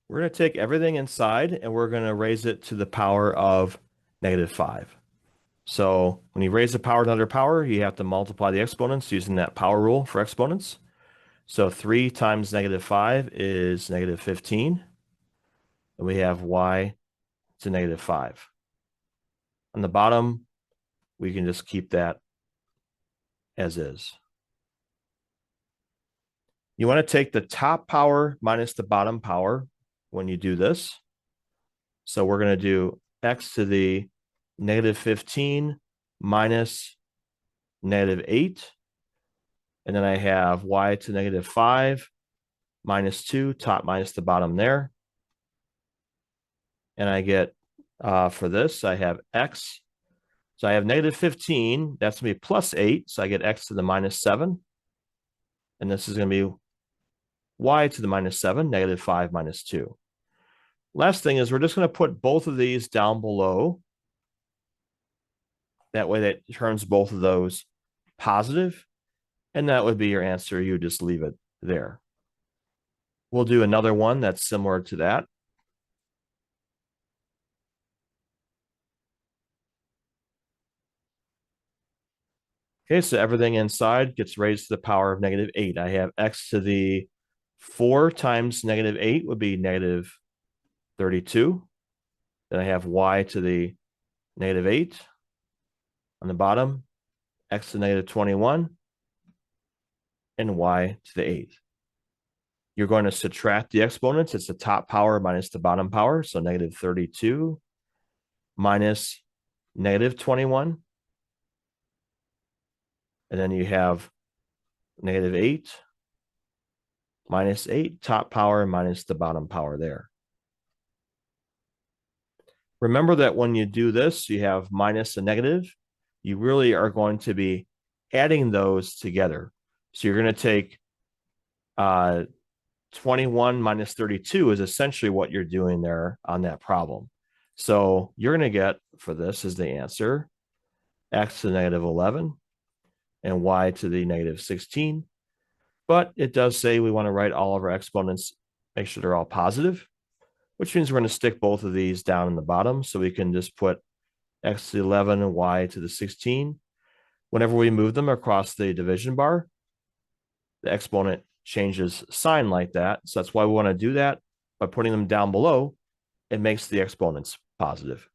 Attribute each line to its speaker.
Speaker 1: We're going to take everything inside and we're going to raise it to the power of -5. So when you raise the power to another power, you have to multiply the exponents using that power rule for exponents. So 3 times -5 is -15. And we have y to -5. On the bottom, we can just keep that as is. You want to take the top power minus the bottom power when you do this. So we're going to do x to the -15 minus -8. And then I have y to -5 minus 2, top minus the bottom there. And I get, for this, I have x. So I have -15. That's going to be plus 8. So I get x to the -7. And this is going to be y to the -7, -5 minus 2. Last thing is we're just going to put both of these down below. That way that turns both of those positive. And that would be your answer. You just leave it there. We'll do another one that's similar to that. Okay, so everything inside gets raised to the power of -8. I have x to the 4 times -8 would be -32. Then I have y to the -8. On the bottom, x to -21, and y to the 8. You're going to subtract the exponents. It's the top power minus the bottom power. So -32 minus -21. And then you have -8 minus 8, top power minus the bottom power there. Remember that when you do this, you have minus and negative. You really are going to be adding those together. So you're going to take 21 minus 32 is essentially what you're doing there on that problem. So you're going to get, for this is the answer, x to the -11 and y to the -16. But it does say we want to write all of our exponents, make sure they're all positive, which means we're going to stick both of these down in the bottom. So we can just put x to the 11 and y to the 16. Whenever we move them across the division bar, the exponent changes sign like that. So that's why we want to do that. By putting them down below, it makes the exponents positive.